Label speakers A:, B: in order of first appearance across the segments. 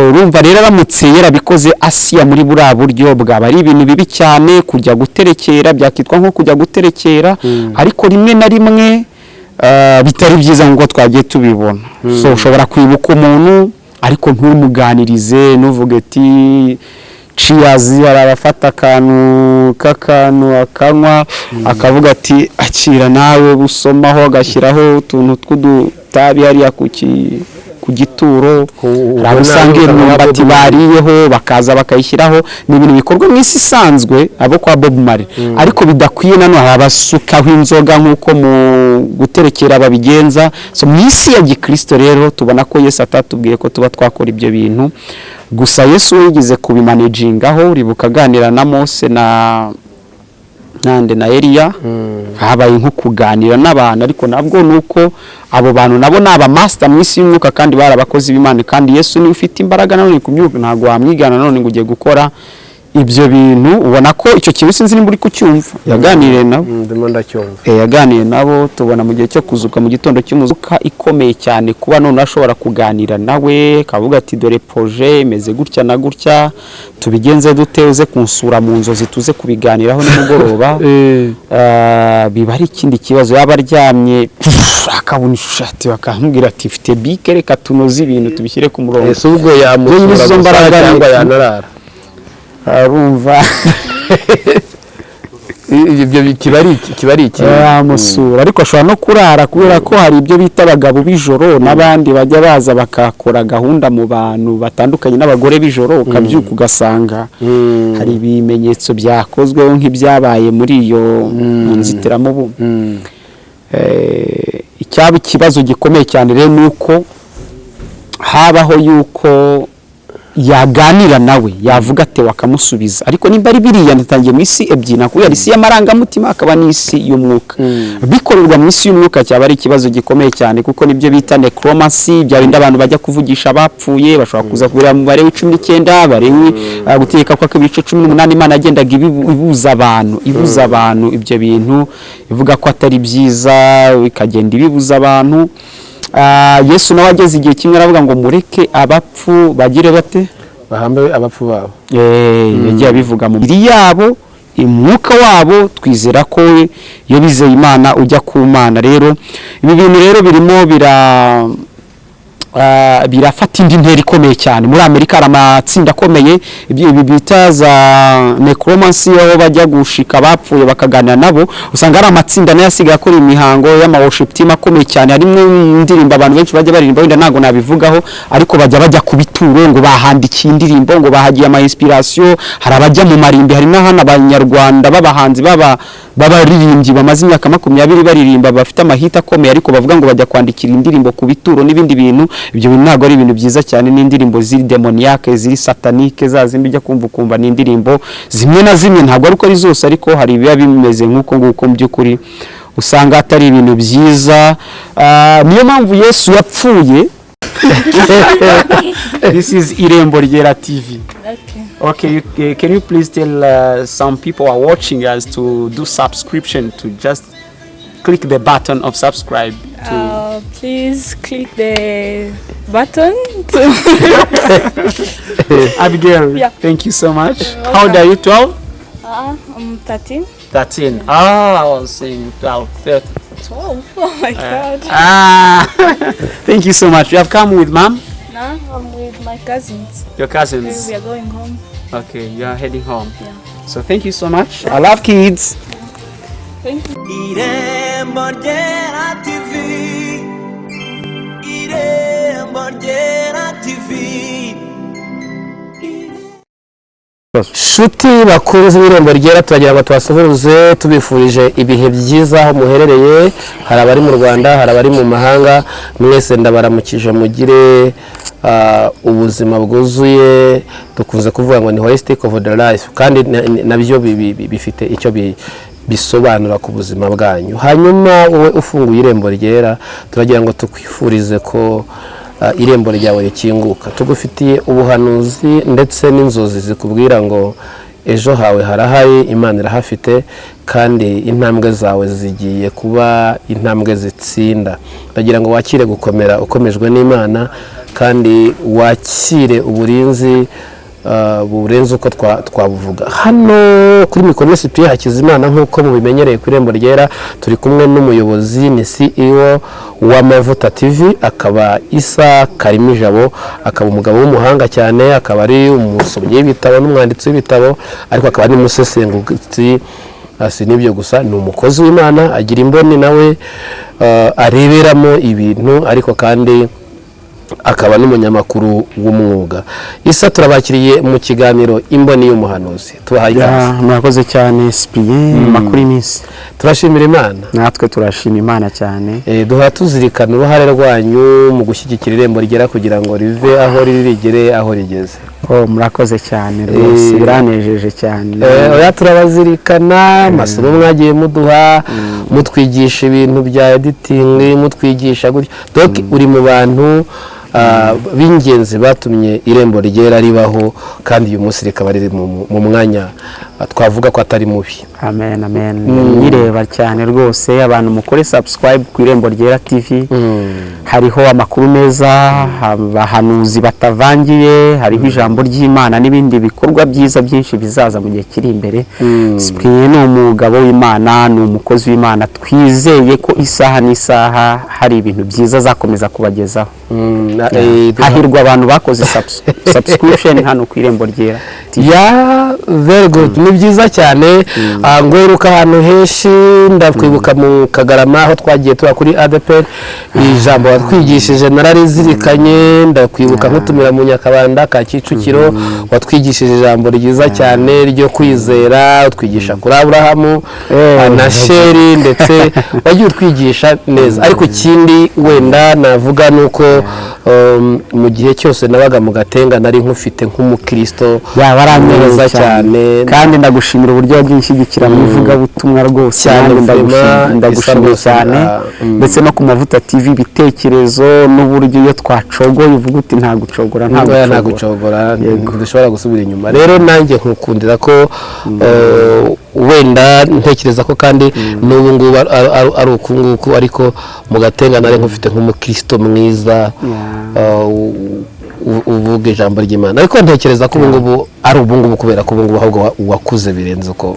A: urumva rero aramutse yarabikoze ASSIA muri buriya buryo bwaba ari ibintu bibi cyane kujya guterekera byakitwa nko kujya guterekera ariko rimwe na rimwe bitari byiza ngo twagiye tubibona so ushobora kwibuka umuntu ariko ntumuganirize nuvuge ati ciyazi arafata kakanu akanywa akavuga ati akira nawe busomaho agashyiraho utuntu tw'udutabi hariya ku gituro abasangiye mwumbati bariyeho bakaza bakayishyiraho ni ibintu bikorwa mu isi isanzwe abo kwa Bob Marley ariko bidakwiye nano abasukaho inzoga nkuko mu guterekera babigenza so mu isi ya gikristo rero tubona ko Yesu atatubwiye ko tuba twakora ibyo bintu gusa Yesu yigize kubimanagingaho uribuka aganira na Mose na Eliya habaye nko kuganira n'abantu ariko nabwo nuko abo bantu nabo naba master mu isi y'umwuka kandi barabakozi b'Imana kandi Yesu ni ufite imbaraga none kubyuka ntago wamwigana none ngo ugiye gukora ibyo bintu ubona ko icyo kintu sinzi nimba uri kucyumva yaganiriye nabo
B: ndimo ndacyumva
A: yaganiriye nabo tubona mu gihe cyo kuzuka mu gitondo cy'umuzuka ikomeye cyane kuba none ashobora kuganira nawe kavuga ati dore projet imeze gutya na gutya tubigenze duteze kunsura mu nzozi tuze kubiganiraho nimugoroba biba ari ikindi kibazo yaba aryamye akabona ishati bakambwira ati ifite bike reka tunoze ibintu tubishyire ku murongo
B: ese ubwo yamusura cyangwa yanarara
A: arumva
B: ibyo kibari iki
A: amusura ariko ashobora no kurara kubera ko hari ibyo bita abagabo b'ijoro n'abandi bajya baza bakakora gahunda mu bantu batandukanye n'abagore b'ijoro ukabyuka ugasanga hari ibimenyetso byakozweho nk'ibyabaye muri iyo nzitiramubu icyaba ikibazo gikomeye cyane rero nuko habaho yuko yaganira nawe yavuga ate wakamusubiza ariko nimba ari biriya ndatangiye mu isi ebyiri nakubwira isi y'amarangamutima akaba n'isi y'umwuka bikorerwa mu isi y'umwuka cyaba ari ikibazo gikomeye cyane kuko nibyo bita necromancy byarinda abantu bajya kuvugisha abapfuye bashobora kuza kubira mu bare w'19 bare gutegeka kwa 18 Imana yagendaga ibuza abantu ibyo bintu ivuga ko atari byiza ikagenda ibibuza abantu Yesu nawe ageze igihe kimwe aravuga ngo mureke abapfu bagire bate
B: bahambe abapfu babo
A: yagiye abivuga mu biri yabo umwuka wabo twizera ko iyo bizeye Imana ujya ku Mana rero ibi bintu rero birimo birafata indi ntera ikomeye cyane muri Amerika hari amatsinda akomeye ibi bita za necromancy aho bajya gushika bapfuye bakaganira nabo usanga ari amatsinda nayo asigaye akora imihango y'ama worship team akomeye cyane harimo indirimbo abantu benshi bajya baririmba wenda ntago nabivugaho ariko bajya ku bituro ngo bahandikiye indirimbo ngo bahagiye ama inspiration hari abajya mu marimbi hari n'ahana abanyarwanda babahanzi babaririmbyi bamaze imyaka 20 baririmba bafite amahita akomeye ariko bavuga ngo bajya kwandikira indirimbo ku bituro n'ibindi bintu ibyo bintu ntago ari ibintu byiza cyane n'indirimbo ziri demoniaque ziri satanique zazindi ujya kumva n'indirimbo zimwe na zimwe ntago ariko ari zose ariko hari biba bimeze nk'uko nguko mu by'ukuri usanga atari ibintu byiza niyo mpamvu Yesu yapfuye This is Irembo Ryera TV. Okay, can you please tell some people are watching us to do subscription to just click the button of subscribe to
C: please click the button to
A: Abigail, yeah. Thank you so much. How old are you? 12?
C: I'm 13.
A: 13. I was saying 12.
C: 12. Oh my God.
A: Thank you so much. You have come with mom?
C: No, I'm with my cousins.
A: Your cousins?
C: We are going home.
A: Okay, you are heading home.
C: Yeah.
A: So thank you so much. I love kids.
C: Thank you.
D: Irembo Ryera TV. Irembo Ryera TV.
B: Shuti bakunze Irembo Ryera turagira ngo twasohoruze tubifurije ibihe byiza aho muherereye hari abari mu Rwanda hari abari mu mahanga mwese ndabaramukije mugire ubuzima bwuzuye dukunze kuvuga ngo ni holistic of the life kandi nabyo bifite icyo bisobanura ku buzima bwanyu hanyuma wowe ufunguye Irembo Ryera turagira ngo tukwifurize ko irembo ryawe rikinguka tugufitiye ubuhanuzi ndetse n'inzozi zikubwira ngo ejo hawe harahari Imana irahafite kandi intambwe zawe zigiye kuba intambwe zitsinda ndagira ngo wakire gukomera ukomejwe n'Imana kandi wakire uburinzi burenze uko twabuvuga. Hano kuri mikoro Cyprien Hakizimana nk'uko mubimenyereye ku Irembo Ryera turi kumwe n'umuyobozi ni CEO w'Amavuta TV, akaba Isa Karimijabo, akaba umugabo w'umuhanga cyane, akaba ari umusomyi w'ibitabo n'umwanditsi w'ibitabo, ariko akaba ari umusesenguzi. Si nibyo gusa, ni umukozi w'Imana, agira imboni nawe areberamo ibintu, ariko kandi akaba n'umunyamakuru w'umwuga. Isa, turabakiriye mu kiganiro Imboni y'Umuhanuzi. Tubahaye ikaze.
A: Murakoze cyane Cyprien, makuru iminsi.
B: Turashimira Imana.
A: Natwe turashima Imana cyane.
B: Duha tuzirikana uruhare rwanyu mu gushyigikira Irembo Ryera kugira ngo rive aho rigere aho rigeze.
A: Murakoze cyane rwose, biranejeje cyane.
B: Oya, turabazirikana amasomo mwagiye muduha, mutwigisha ibintu bya editing, mutwigisha gutyo. Donc uri mu bantu b'ingenzi batumye Irembo Ryera ribaho, kandi uyu munsi rikaba riri mu mwanya twavuga ko atari mubi.
A: Amen, amen. Nireba cyane rwose abantu mukore subscribe ku Irembo Ryera TV. Hariho amakuru meza, abahanuzi batavangiye, hariho ijambo ry'Imana n'ibindi bikorwa byiza byinshi bizaza mu gihe kiri imbere. Cyprien ni umugabo w'Imana, ni umukozi w'Imana, twizeye ko isaha n'isaha hari ibintu byiza azakomeza kubagezaho. Hahirwa abantu bakoze subscription hano ku Irembo Ryera.
B: Very good. Ni byiza cyane. Ngweruka ahantu henshi, ndakwibuka mu Kagarama aho twagiye tuba kuri ADPR, ijambo watwigishije nararizirikanye. Ndakwibuka nkutumira mu Nyakabanda ka Kicukiro, watwigishije ijambo ryiza cyane ryo kwizera, utwigisha kuri Aburahamu na Sheri, ndetse wagiye utwigisha neza. Ariko ikindi wenda navuga nuko mu gihe cyose nabaga mu Gatenga nari nkufite nk'umukristo
A: baraneza cyane, kandi ndagushimira uburyo waginshyigikira mu ivugabutumwa rwose. Ndagushimira cyane, ndetse no ku Mavuta TV ibitekerezo n'uburyo iyo twacogoye uvuga uti nta gucogora,
B: nta gucogora, dushobora gusubira inyuma. Rero nanjye nkukundira ko wenda ntekereza ko kandi n'ubu ngubu ari uku nguku, ariko mu Gatenga nari nkufite nk'umukristo mwiza uvuga ijambo ry'Imana. Ariko ntekereza ko ubu ngubu ari ubu ngubu kubera ko ubu ngubu ahubwo wakuze birenze uko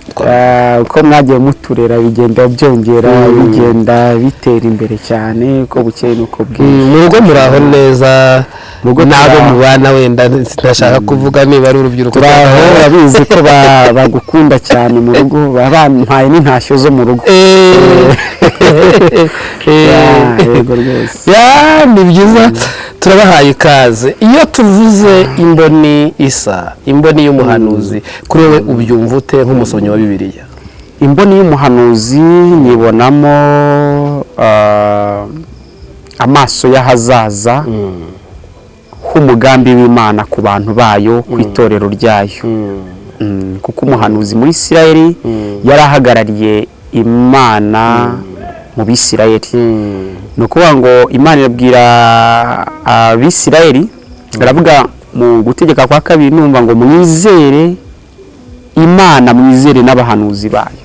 A: mwagiye muturera, bigenda byongera, bigenda bitera imbere cyane uko bukeye n'uko bwije.
B: Mu rugo muraho neza, nabo mubana wenda ntashaka kuvuga niba ari urubyiruko
A: turaho, babizi ko bagukunda cyane mu rugo, bampaye n'intashyo zo mu rugo. Yego rwose.
B: Ni byiza, turabahaye ikaze. Iyo tuvuze imboni Isa, imboni y'umuhanuzi, kuri wowe ubyumva ute nk'umusomyi wa Bibiliya?
A: Imboni y'umuhanuzi nibonamo amaso y'ahazaza h'umugambi w'Imana ku bantu bayo, ku itorero ryayo. Kuko umuhanuzi muri Isirayeli yarahagarariye Imana mu Bisirayeli. Ni ukuvuga ngo Imana irabwira Abisirayeli, aravuga mu Gutegeka kwa 2 numva ngo mwizere Imana, mwizere n'abahanuzi bayo.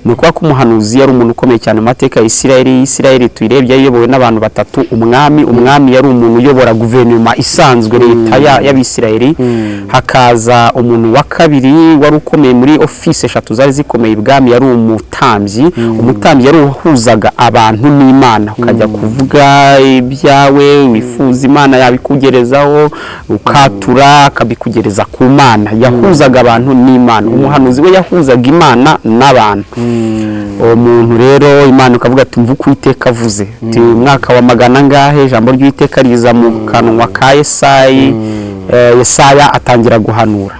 A: Ni ukuvuga ko umuhanuzi yari umuntu ukomeye cyane mu mateka ya Isirayeli. Isirayeli tuyirebye yayobowe n'abantu batatu. Umwami yari umuntu uyobora guverinoma isanzwe, leta y'Abisirayeli. Hakaza umuntu wa kabiri wari ukomeye muri office 3 zari zikomeye ibwami, yari umutambyi. Umutambyi yari uhuzaga abantu n'Imana, ukajya kuvuga ibyawe wifuza Imana yabikugerezaho, ukatura akabikugereza ku Mana. Yahuzaga abantu n'Imana. Umuhanuzi we yahuzaga Imana n'abantu. Uwo muntu rero Imana ukavuga ati mvuka Uwiteka avuze, ati umwaka wa 100 ngahe ijambo ry'Uwiteka riza mu kanwa ka Yesaya atangira guhanura.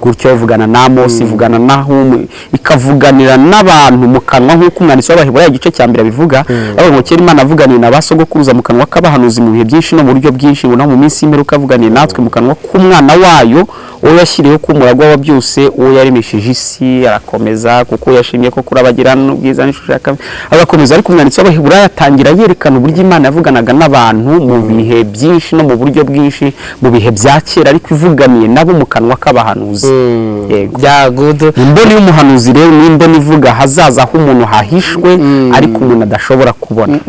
A: Gutyo ivugana na Amosi, ivugana na Humu, ikavuganira n'abantu mu kanwa nk'uko umwanditsi w'Abaheburayo igice cya 2 bivuga. Aho ngo kera Imana avuganiye n'abasogokuruza mu kanwa k'abahanuzi mu bihe byinshi no mu buryo bwinshi, no mu minsi y'imperuka avuganiye natwe mu kanwa k'umwana wayo, uwo yashyiriyeho ko umuragwa wa byose, uwo yaremesheje isi. Arakomeza kuko yashimye ko kurabagirana n'ubwiza n'ishusho ya kamere, agakomeza. Ariko umwanditsi w'Abaheburayo atangira yerekana uburyo Imana yavuganaga n'abantu mu bihe byinshi no mu buryo bwinshi, mu bihe bya kera, ariko ivuganiye nabo mu kanwa k'abahanuzi. byose yego
B: bya good
A: imboni y'umuhanuzi rero ni imboni ivuga hazaza aho umuntu hahishwe ariko umuntu adashobora kubona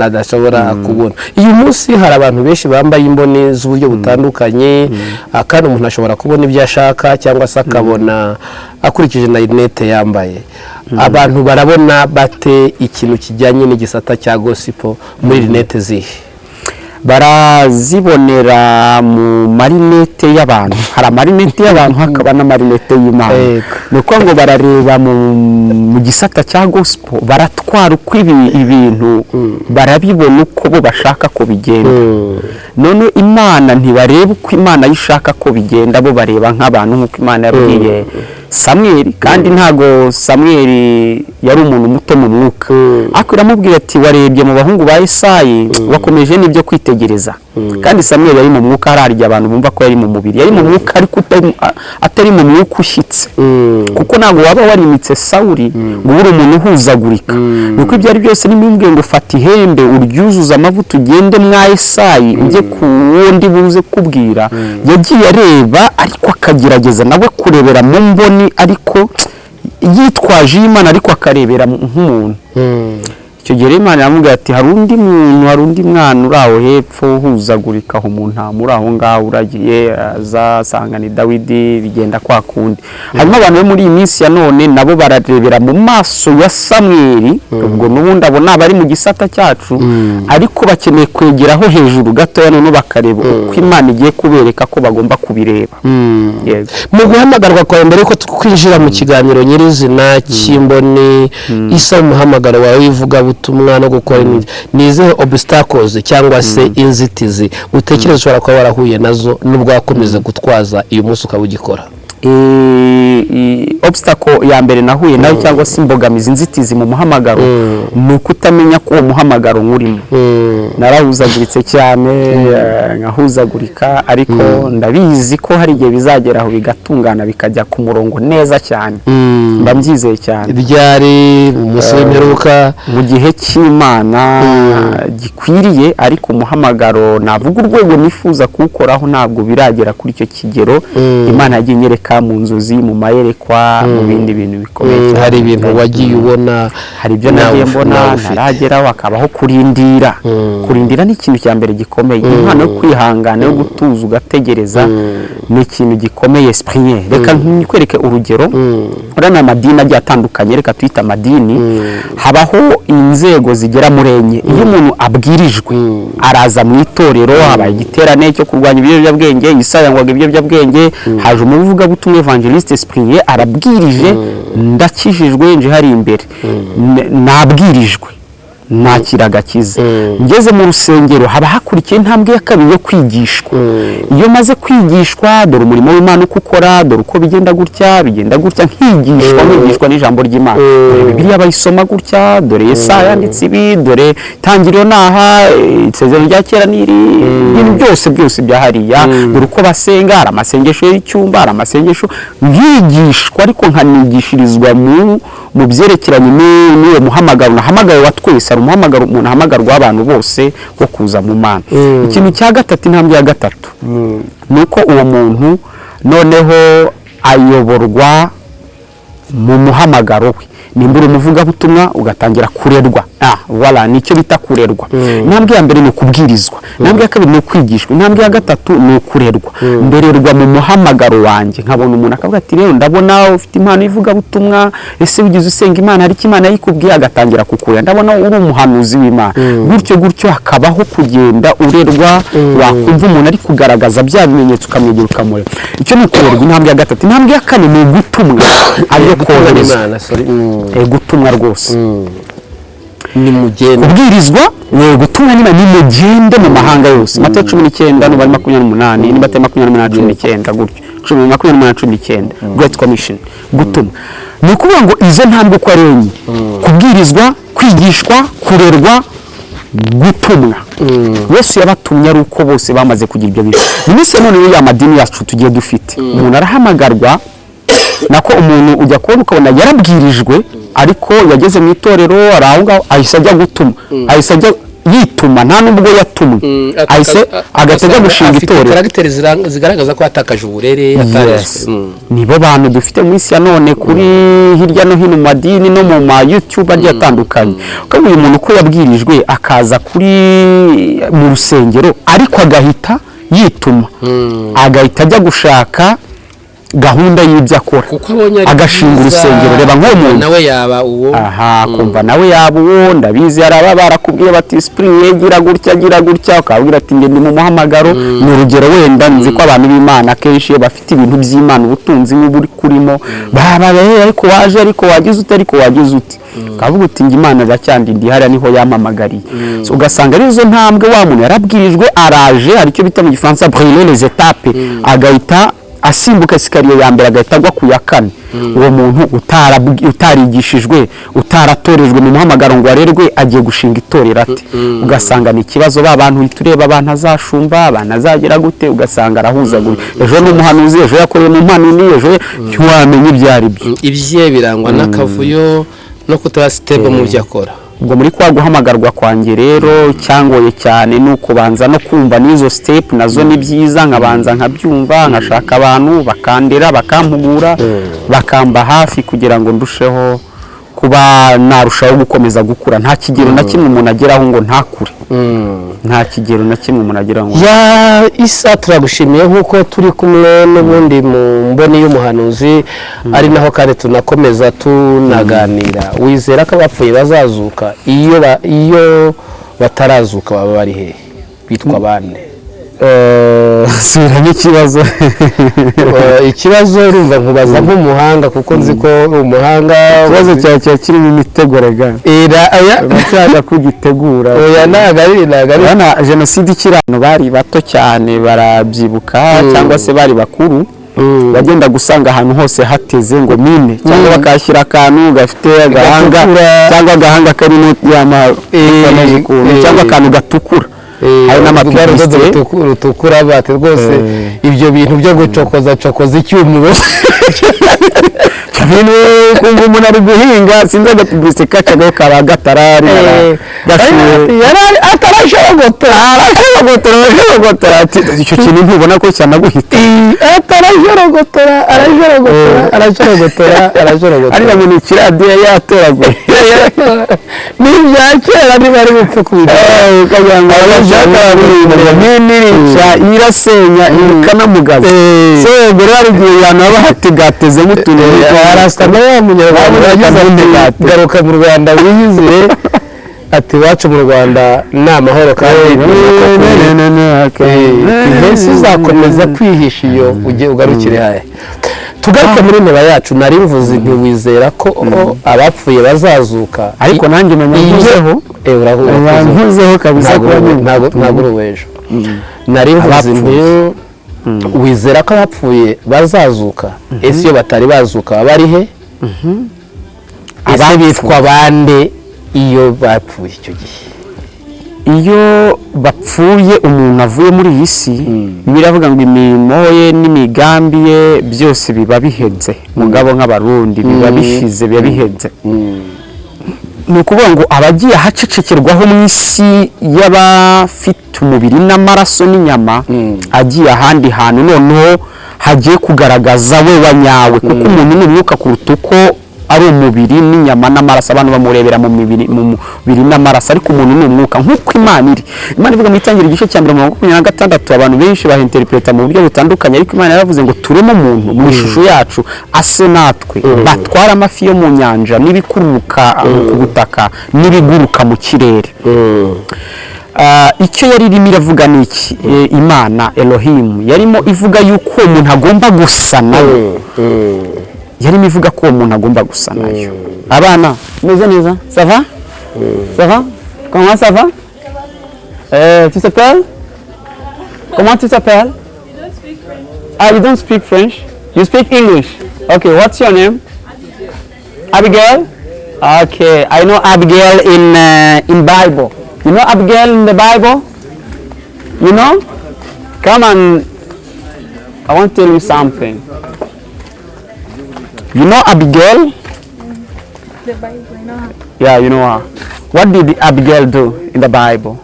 B: adashobora kubona uyu munsi hari abantu benshi bambaye imboni z'uburyo butandukanye kandi umuntu ashobora kubona ibyo ashaka cyangwa se akabona akurikije na rinete yambaye abantu barabona bate ikintu kijyanye n'igisata cya gospel muri rinete zihe
A: barazibonera mu marinete y'abantu hari amarinete y'abantu hakaba n'amarinete y'Imana nuko ngo barareba mu gisata cya gospel baratwara uko ibintu barabibona uko bo bashaka ko bigenda none Imana ntibareba uko Imana yishaka ko bigenda bo bareba nk'abantu nk'uko Imana yabwiye Samweli kandi ntago Samweli yari umuntu muto mu mwuka ariko iramubwira ati warebye mu bahungu ba Isayi wakomeje n'ibyo kwitegereza kandi Samweli yari mu mwuka hararya abantu bumva ko yari mu mubiri yari mu mwuka ariko atari mu mwuka ushyitse kuko ntago waba warimitse Sawuli ngo uri umuntu uhuzagurika nuko ibyo ari byose nimubwiye ngo fata ihembe uryuzuza amavuta ugende mwa Isayi ujye ku wundi buze kubwira yagiye areba ariko akagerageza nawe kurebera mu mboni ariko yitwaje Imana ariko akarebera nk'umuntu icyo gihe Imana yamubwira ati hari undi mwana uri aho hepfo uhuzagurika aho umuntu muri aho ngaho uragiye azasanga ni Dawidi bigenda kwa kundi hanyuma abantu bo muri iyi minsi ya none nabo bararebera mu maso ya Samweli ubwo n'ubundi abo nabari mu gisata cyacu ariko bakeneye kwegeraho hejuru gato none bakareba uko Imana igiye kubereka ko bagomba kubireba yego
B: mu guhamagarwa kwa mbere ko twinjira mu kiganiro nyirizina cy'imboni isa umuhamagaro wawe wivuga ubutumwa no gukora nize obstacles cyangwa se inzitizi utekereza ushobora kuba warahuye nazo nubwo wakomeza gutwaza uyu munsi ukabugikora
A: obstacle ya mbere nahuye nayo cyangwa se imbogamizi inzitizi mu muhamagaro ni ukutamenya ko uwo muhamagaro nkurimo narahuzaguritse cyane nkahuzagurika ariko ndabizi ko hari igihe bizagera aho bigatungana bikajya ku murongo neza cyane ndabyizeye cyane
B: byari umusore mperuka
A: mu gihe cy'Imana gikwiriye ariko umuhamagaro navuga urwego nifuza kuwukoraho ntabwo biragera kuri icyo kigero Imana yagiye nyereka mu nzozi mu mayerekwa mu bindi bintu bikomeye
B: hari ibintu wagiye ubona
A: hari ibyo nagiye mbona ntarageraho akabaho kurindira ni ikintu cya mbere gikomeye impano yo kwihangana yo gutuza ugategereza ni ikintu gikomeye Cyprien reka nkwereke urugero urana amadini agiye atandukanye reka twita amadini habaho inzego zigera muri enye iyo umuntu abwirijwe araza mu itorero habaye igiterane cyo kurwanya ibiyobyabwenge yisayangwaga ibiyobyabwenge haje umuvuga butumwa evangeliste Cyprien arabwirije ndakijijwe nje hari imbere nabwirijwe nakiragakiza ngeze mu rusengero haba hakurikiye intambwe ya kabiri yo kwigishwa iyo maze kwigishwa dore umurimo w'Imana uko ukora dore uko bigenda gutya nkigishwa n'ijambo ry'Imana dore Bibiliya bayisoma gutya dore Yesaya yanditse ibi dore tangiriro naha isezerano rya kera n'iri ibintu byose byahariya dore uko basenga hari amasengesho y'icyumba hari amasengesho nkigishwa ariko nkanigishirizwa mu byerekeranye n'uwo muhamagaro nahamagaye wa twese hari umuhamagaro umuntu ahamagarwa abantu bose wo kuza mu Mana ikintu cya gatatu intambwe ya gatatu nuko uwo muntu noneho ayoborwa mu muhamagaro we nimba uri umuvugabutumwa ugatangira kurerwa wala nicyo bita kurerwa intambwe ya mbere ni ukubwirizwa intambwe ya kabiri ni ukwigishwa intambwe ya gatatu ni ukurerwa mbererwa mu muhamagaro wanjye nkabona umuntu akavuga ati rero ndabona ufite impano y'ivugabutumwa ese ugize usenga Imana hari icyo Imana yikubwiye agatangira kukurera ndabona uri umuhanuzi w'Imana gutyo hakabaho kugenda urerwa wakumva umuntu ari kugaragaza bya bimenyetso ukamwegera ukamurera icyo ni ukurerwa intambwe ya gatatu intambwe ya kane ni ugutumwa ariyo koherezwa gutumwa rwose
B: ni mugende
A: kubwirizwa gutumwa ni mugende mu mahanga yose Matayo 19 no bari 28 ni Matayo 28:19 gutyo 28:19 Great Commission gutumwa ni ukuvuga ngo izo ntambwe uko arenye kubwirizwa kwigishwa kurerwa gutumwa Yesu yabatumye ari uko bose bamaze kugira ibyo bintu nise none ya madini yacu tugiye dufite umuntu arahamagarwa nako umuntu ujya kubona ukabona yarabwirijwe ariko yageze mu itorero araho ngaho ahise ajya gutuma ahise ajya yituma nta nubwo yatumwe ahise agatega gushinga itorero.
B: Karagiteri zigaragaza ko atakaje uburere
A: nibo bantu dufite mu isi ya none kuri hirya no hino mu madini no mu ma YouTube agiye atandukanye. Kandi uyu muntu ko yabwirijwe akaza kuri mu rusengero ariko agahita yituma agahita ajya gushaka gahunda y'ibyo akora agashinga urusengero. Reba nk'umuntu
B: nawe yaba uwo
A: kumva nawe yaba uwo ndabizi araba barakubwiye bati spring yegira gutya ukabwira ati ngende mu muhamagaro. Ni urugero wenda nzi ko abantu b'Imana kenshi bafite ibintu by'Imana ubutunzi n'uburi kurimo baba ariko wagize uti kavuga uti ngi Imana iracyandindi hariya niho yampamagariye. So ugasanga arizo ntambwe wa muntu yarabwirijwe araje hari icyo bita mu gifaransa brûler les étapes agahita asimbuka sikariye ya mbere agahita agwa ku ya kane. Uwo muntu utarigishijwe utaratorejwe mu muhamagaro ngo arerwe agiye gushinga itorero ati ugasanga ni ikibazo babantu tureba abantu azashumba abantu azagera gute ugasanga arahuzagura ejo n'umuhanuzi ejo yakoreye mu mpano ejo ntiwamenye ibyari byo
B: ibye birangwa n'akavuyo no kutaba stable mu byo akora.
A: Ubwo muri kwa guhamagarwa kwanjye rero cyangoye cyane nuko banza no kumva n'izo step nazo ni byiza nkabanza nkabyumva nkashaka abantu bakandera bakampugura bakamba hafi kugira ngo ndusheho kuba narushaho gukomeza gukura. Nta kigero na kimwe umuntu ageraho ngo ntakure nta kigero na kimwe umuntu ageraho ngo
B: ya Isa turagushimiye nkuko turi kumwe n'ubundi mu mboni y'umuhanuzi ari naho kandi tunakomeza tunaganira. Wizera ko abapfuye bazazuka iyo batarazuka baba bari he bitwa bande?
A: Siranye
B: ikibazo urumva nkubaza nk'umuhanga kuko nzi ko umuhanga
A: ikibazo cyawe kirimo imitego rega bashaka kugitegura na jenoside ikirano bari bato cyane barabyibuka cyangwa se bari bakuru bagenda gusanga ahantu hose hateze ngo mine cyangwa bakashyira akantu gafite agahanga cyangwa agahanga kari cyangwa akantu gatukura hari n'amapiriste
B: rutukura bate rwose ibyo bintu byo gucokoza icyumuro
A: ibintu kumva umuntu ari guhinga sinzi agapiriste kacagaho kaba gatarari atarashogotora icyo kintu ntubona ko cyanaguhita arajorogotora ariko ngo ni kiradiyo yatoraguye n'ibya kera ntibari bupfe kubireba ukagira ngo irasenya ikanamugaza so ubwo rero hari igihe yanaba hatigatezemo utuntu arasana ya munyarwanda garuka mu Rwanda wiyizire ati wacu mu Rwanda ni amahoro kandi ihesi uzakomeza kwihisha iyo ujye ugarukire haya. Tugaruke muri neba yacu nari mvuze ntiwizera ko abapfuye bazazuka ariko nanjye menyeho urahuzeho kabisa ntabwo uruwejo nari mvuze nti wizera ko abapfuye bazazuka ese iyo batari bazuka bari he ese bitwa bande iyo bapfuye icyo gihe? Iyo bapfuye umuntu avuye muri iyi si biravuga ngo imirimo ye n'imigambi ye byose biba bihenze mugabo nk'abarundi biba bishize biba bihenze. Ni ukuvuga ngo abagiye ahacecekerwaho mu isi y'abafite umubiri n'amaraso n'inyama agiye ahandi hantu noneho hagiye kugaragaza we wanyawe kuko umuntu ni umwuka kuruta uko ari umubiri n'inyama n'amaraso. Abantu bamurebera mu mubiri n'amaraso ariko umuntu ni umwuka nk'uko Imana ivuga mu itangira igice cya 26 abantu benshi bahinterpreta mu buryo butandukanye ariko Imana yaravuze ngo turemo umuntu mu ishusho yacu ase natwe batwara amafi yo mu nyanja n'ibikuruka ku butaka n'ibiguruka mu kirere. Icyo yari irimo iravuga ni iki? Imana Elohim yarimo ivuga yuko umuntu agomba gusa nayo yarimo ivuga ko umuntu agomba gusa nayo. Abana meze neza ça va comment ça va tu t'appelles comment tu t'appelles? You don't speak French. You speak English. Okay, what's your name? Abigail. Okay, I know Abigail in Bible. You know Abigail in the Bible? You know? Come on. I want to tell you something. You know Abigail?
C: The Bible, I know her.
A: Yeah, you know her. What did Abigail do in the Bible?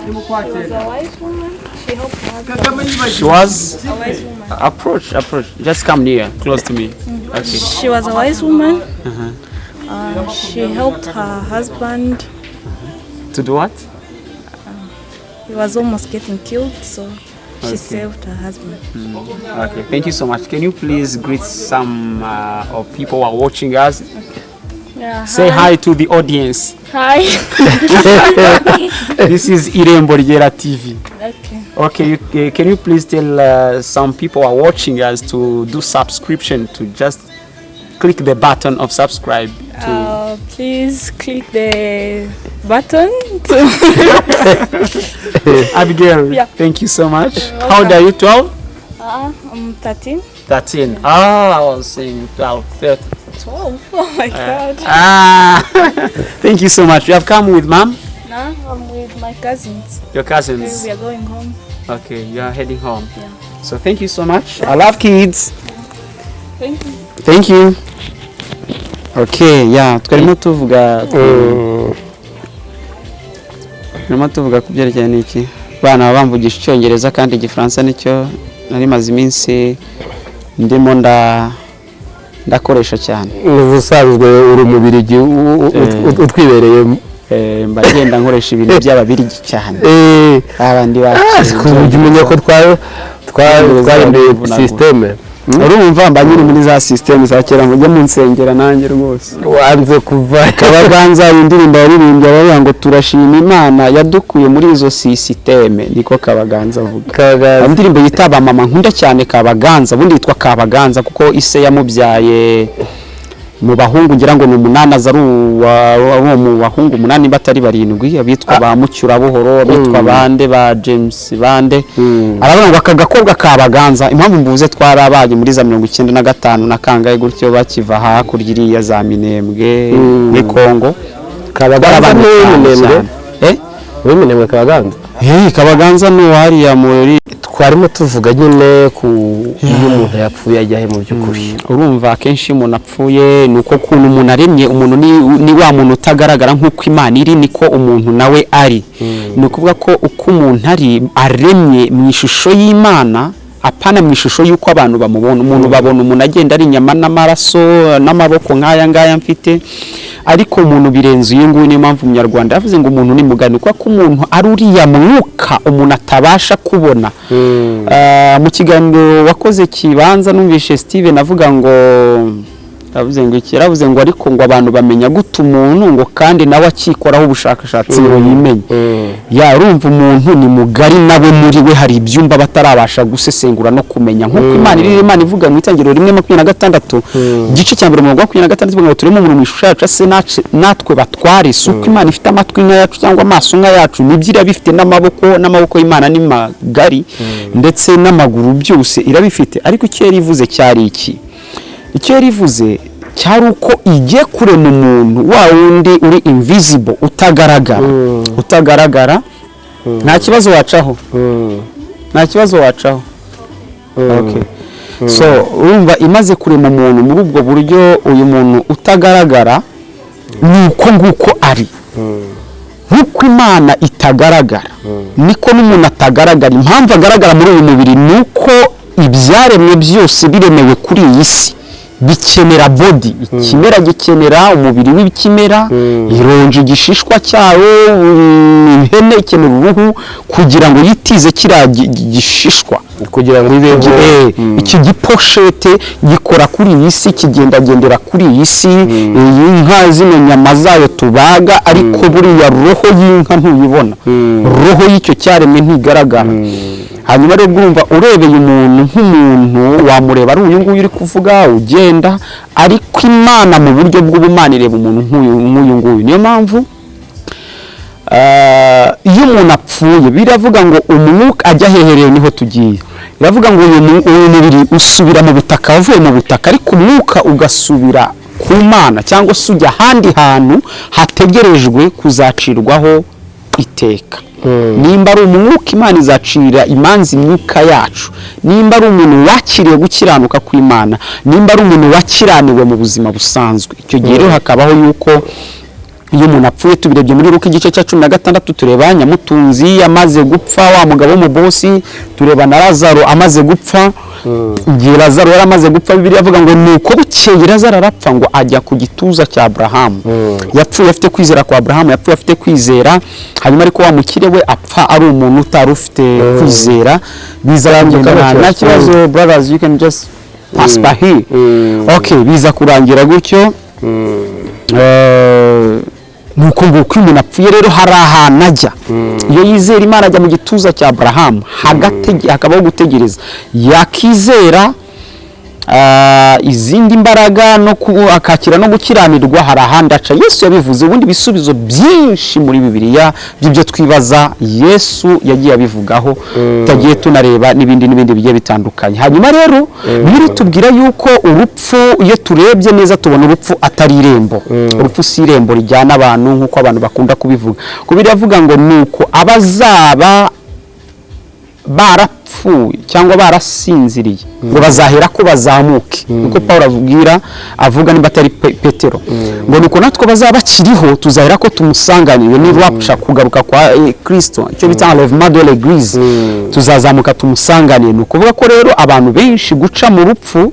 C: She was a wise woman. She helped her husband.
A: She was
C: A wise woman.
A: approach. Just come near, close to me. Okay.
C: She was a wise woman. She helped her husband.
A: To do what?
C: He was almost getting killed, so she
A: Okay.
C: saved her husband.
A: Okay, thank you so much. Can you please greet some of people who are watching us?
C: Yeah,
A: Say hi to the audience.
C: Hi.
A: This is Irembo Ryera TV.
C: Okay.
A: Okay, can you please tell some people who are watching us to do subscription, to just click the button of subscribe.
C: Please click the button.
A: Abigail,
C: Yeah.
A: thank you so much. How old are you? 12?
C: I'm 13.
A: 13. I was saying 12. 13.
C: 12. Oh my God.
A: Thank you so much. You have come with mom?
C: Now I'm with my cousins.
A: Your cousins?
C: We are going home.
A: Okay, you are heading home.
C: Yeah.
A: So thank you so much. I love kids.
C: Thank you.
A: Thank you. Okay, yeah, twarimo tuvuga ku byerekeye n'iki. Bana bamvugisha icyongereza kandi igifaransa nicyo nari maze iminsi ndimo ndakoresha cyane.
B: ubusanzwe uri umubirigi utwibereyemo.
A: Mbagenda nkoresha ibintu by'ababirigi cyane. Abandi
B: kumenya ko twahinduye systeme.
A: urumva mba nyiri muri za systeme za kera mujye mu nsengera nanjye rwose
B: wanze kuva
A: Kabaganza indirimbo yaririmbye bavuga ngo turashima Imana yadukuye muri izo systeme, niko Kabaganza avuga. Indirimbo yitaba mama nkunda cyane Kabaganza, bundi yitwa Kabaganza kuko ise yamubyaye mu bahungu ngira ngo ni 8 azaru mu bahungu 8 batari barindwi abitwa ba Mucyura buhoro abitwa bande ba James bande aravuga ngo akagakobwa Kabaganza impamvu mbuze twarabaye muri za 95 na kangaye gutyo bakiva hakurya iriya za Minembwe ni Kongo.
B: Kabaganza n'Iminembwe w'Iminembwe Kabaganza
A: Kabaganza no hariya muri
B: twarimo tuvuga nyine ku iyo umuntu yapfuye ajyahe mu by'ukuri.
A: Urumva akenshi umuntu apfuye nuko kuntu umuntu aremye, umuntu ni wa muntu utagaragara nk'uko Imana iri niko umuntu nawe ari. Ni ukuvuga ko uko umuntu ari aremye mu ishusho y'Imana apana mu ishusho y'uko abantu bamubona. Umuntu babona umuntu agenda ari inyama n'amaraso n'amaboko nk'aya ngaya mfite, ariko umuntu birenze uyu nguyu. Niyo mpamvu Umunyarwanda yavuze ngo umuntu ni mugani kuko umuntu ari uriya mwuka umuntu atabasha kubona. Mu kiganiro wakoze kibanza numvishe Steven avuga ngo yaravuze ngo ariko ngo abantu bamenya gute umuntu ngo kandi nawe akikoraho ubushakashatsi ngo yimenye. Urumva umuntu ni mugari nawe muri we hari ibyumba batarabasha gusesengura no kumenya nk'uko Imana ivuga mu itangiriro 1:26 igice cya 1:26 ivuga ngo turimo umuntu mu ishusho yacu se natwe batware. Suko Imana ifite amatwi nka yacu cyangwa amaso nka yacu, nibyira bifite n'amaboko y'Imana ni magari ndetse n'amaguru byose irabifite. Ariko icyo yarivuze cyari iki? Icyo yarivuze cyari uko igiye kurema umuntu wa wundi uri invisible utagaragara nta kibazo wacaho. Okay. So urumva imaze kurema umuntu muri ubwo buryo, uyu muntu utagaragara nuko nguko ari. Nkuko Imana itagaragara niko n'umuntu atagaragara. Impamvu agaragara muri uyu mubiri nuko ibyaremwe byose biremewe kuri iyi si bikenera body. Ikimera gikenera umubiri w'ikimera, ironje igishishwa cyawo, ihene ikenera uruhu kugira ngo yitize kiriya gishishwa
B: kugira ngo ibeho.
A: Iki giposhete gikora kuri iyi si, kigendagendera kuri iyi si. Inka zino nyama zayo tubaga, ariko buriya roho y'inka ntuyibona, roho y'icyo cyaremwe ntigaragara. Hanyuma rero urumva urebeye umuntu nk'umuntu wamureba ari uyu nguyu uri kuvuga ugenda, ariko Imana mu buryo bw'ubumana ireba umuntu nk'uyu nguyu. Niyo mpamvu iyo umuntu apfuye biravuga ngo umwuka ajya hehereye niho tugiye. Biravuga ngo uyu mubiri usubira mu butaka, wavuye mu butaka, ariko umwuka ugasubira ku Mana cyangwa se ujya ahandi hantu hategerejwe kuzacirwaho iteka. nimba ari umwuka Imana izacira imanza imyuka yacu, nimba ari umuntu wakiriye gukiranuka kw'Imana, nimba ari umuntu wakiraniwe mu buzima busanzwe. Icyo gihe rero hakabaho yuko iyo umuntu apfuye, tubirebye muri Luka igice cya 16 tureba Nyamutunzi amaze gupfa, wa mugabo w'umubosi, tureba na Lazaro amaze gupfa. Igihe Lazaro yari amaze gupfa, Bibiliya avuga ngo nuko bukeye Lazaro arapfa, ngo ajya ku gituza cya Abrahamu. Yapfuye afite kwizera kwa Abrahamu, yapfuye afite kwizera, hanyuma ariko wa mukire we apfa ari umuntu utari ufite kwizera. Biza kurangira nta kibazo, brothers, you can just pass by here. Okay, biza kurangira gutyo. Nuko nguko umuntu apfuye rero hari ahantu ajya. Iyo yizera Imana ajya mu gituza cya Abrahamu, hakabaho gutegereza. Yakizera izindi mbaraga no akakira no gukiranirwa, hari ahandi aca. Yesu yabivuze, ubundi bisubizo byinshi muri Bibiliya by'ibyo twibaza Yesu yagiye abivugaho, tagiye tunareba n'ibindi bigiye bitandukanye. Hanyuma rero biri tubwira yuko urupfu, iyo turebye neza tubona urupfu atari irembo. Urupfu si irembo rijyana abantu nk'uko abantu bakunda kubivuga. Kubiri yavuga ngo nuko abazaba barapfuye cyangwa barasinziriye ngo bazahera ko bazamuke, niko Paulo avuga nimba atari Petero, ngo nuko natwe bazaba bakiriho tuzahera ko tumusanganiye, ni rapture, kugaruka kwa Kristo, icyo bita enlèvement de l'église. Tuzazamuka tumusanganiye. Ni ukuvuga ko rero abantu benshi guca mu rupfu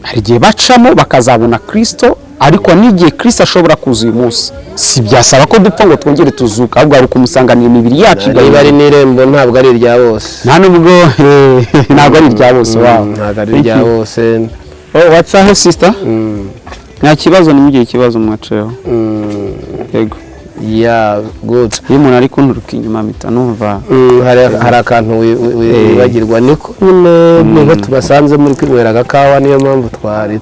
A: hari igihe bacamo bakazabona Kristo, ariko n'igihe Kristo ashobora kuza uyu munsi, si byasaba ko dupfa ngo twongere tuzuka, ahubwo ari kumusanganira imibiri yacu.
B: Niba ari n'irembo ntabwo ari irya bose,
A: nta nubwo ntabwo ari irya bose.
B: Ntabwo ari irya bose.
A: Wacaho sister? Nta kibazo, nimugire ikibazo mwaceho. Yego.
B: Yeah, good.
A: Iyo umuntu ari kunturuka inyuma mpita numva
B: hari akantu wibagirwa, niko nyine tubasanze muri kwinywera agakawa, niyo mpamvu twari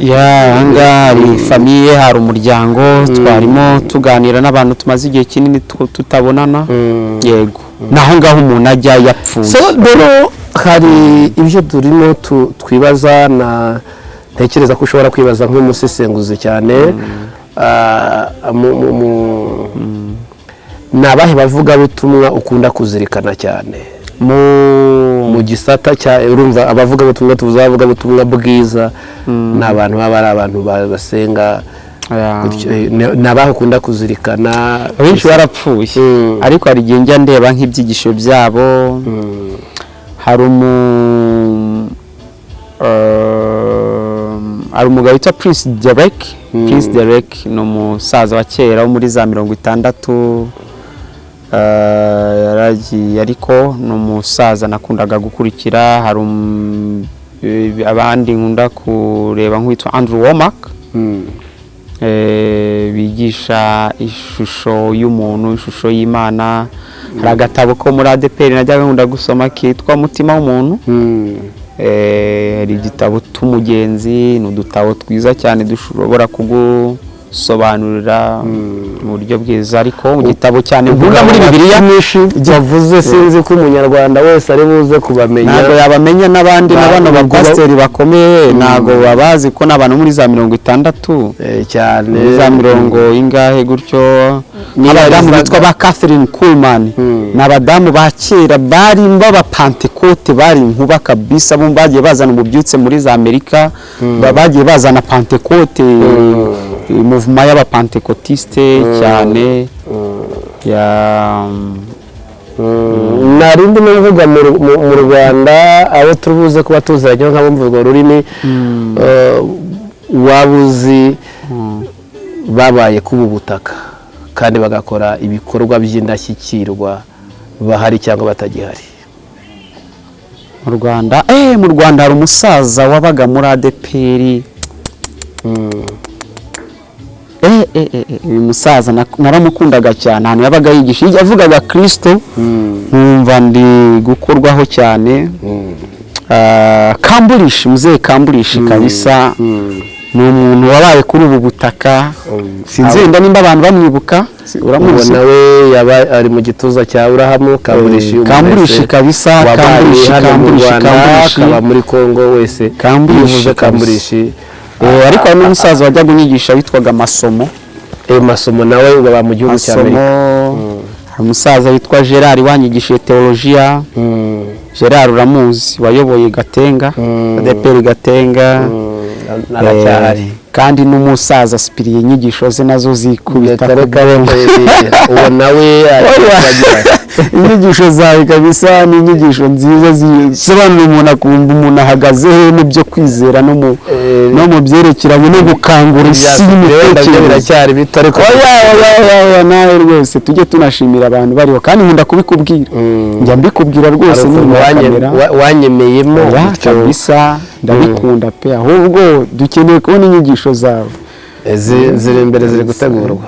A: hanga hari famiye, hari umuryango, twarimo tuganira n'abantu tumaze igihe kinini tutabonana. Yego, naho ngaho umuntu ajya yapfuye.
B: So rero hari ibyo turimo twibaza, na ntekereza ko ushobora kwibaza nk'umusesenguzi cyane. Nabahe bavuga butumwa ukunda kuzirikana cyane mu gisata cya urumva abavuga butumwa, tuzavuga butumwa bwiza, n'abantu baba ari abantu basenga, nabahe ukunda kuzirikana.
A: Benshi barapfuye, ariko hari igihe njya ndeba nk'ibyigisho byabo. Hari umugabo witwa Prince Derek. Prince Derek ni umusaza wa kera wo muri za 60. Yaragiye, ariko ni umusaza nakundaga gukurikira. Hari abandi nkunda kureba nk'uwitwa Andrew Womack, bigisha ishusho y'umuntu, ishusho y'Imana. Hari agatabo ko muri ADPR najyaga nkunda gusoma kitwa Mutima w'umuntu. Hari igitabo cy'umugenzi, n'udutabo twiza cyane dushobora kugusobanurira mu buryo bwiza, ariko mu gitabo cyane nkunda muri Bibiliya
B: bavuze, sinzi ko umunyarwanda wese ari buze kubamenya.
A: Ntabwo yabamenya, n'abandi n'abana bapasiteri bakomeye ntabwo babazi ko n'abantu muri za 60
B: cyane,
A: za 70 ingahe gutyo. N'abadamu bitwa ba Catherine Kuhlman, n'abadamu ba kera bari b'abapantekote, bari nkuba kabisa, bo bagiye bazana umubyutse muri za Amerika, bagiye bazana pantekote, movement y'abapantekotiste cyane.
B: Narindi n'uvuga mu Rwanda abo turubuze kuba tuziranye nk'abumvuga ururimi, wabuzi babaye kubu butaka kandi bagakora ibikorwa by'indashyikirwa, bahari cyangwa batagihari
A: mu Rwanda. Mu Rwanda hari umusaza wabaga muri ADPR. Uyu musaza naramukundaga cyane, ahantu yabaga yigisha, yavugaga Kristo, nkumva ndi gukorwaho cyane. Kamburishi, Muzee Kamburishi kabisa, ni umuntu wabaye kuri ubu butaka. Sinzi wenda nimba abantu bamwibuka, uramuzi?
B: Nawe yaba ari mu gituza cya Abrahamu.
A: Kamburishi kabisa, Kamburishi
B: akaba muri Kongo wese.
A: Kamburishi.
B: Kamburishi.
A: Ariko hari n'umusaza wajyaga unyigisha witwaga Masomo.
B: masomo nawe uba mu gihugu cya Amerika.
A: Hari umusaza witwa Gerard wanyigishije teologiya. Gerard uramuzi, wayoboye Gatenga, ADPR Gatenga.
B: Naracyahari
A: kandi n'umusaza Spiriye inyigisho ze nazo zikubita
B: uwo nawe
A: inyigisho zawe kabisa ni inyigisho nziza zisobanura umuntu akumva umuntu ahagaze mu byo kwizera no mu byerekeranye no gukangura isi y'imitekerereze.
B: Biracyari bito ariko
A: nawe rwose tujye tunashimira abantu bariho kandi nkunda kubikubwira, njya mbikubwira rwose
B: wanyemeyemo
A: kabisa. Ndabikunda pe, ahubwo dukeneye kubona inyigisho zawe
B: ziri imbere, ziri gutegurwa.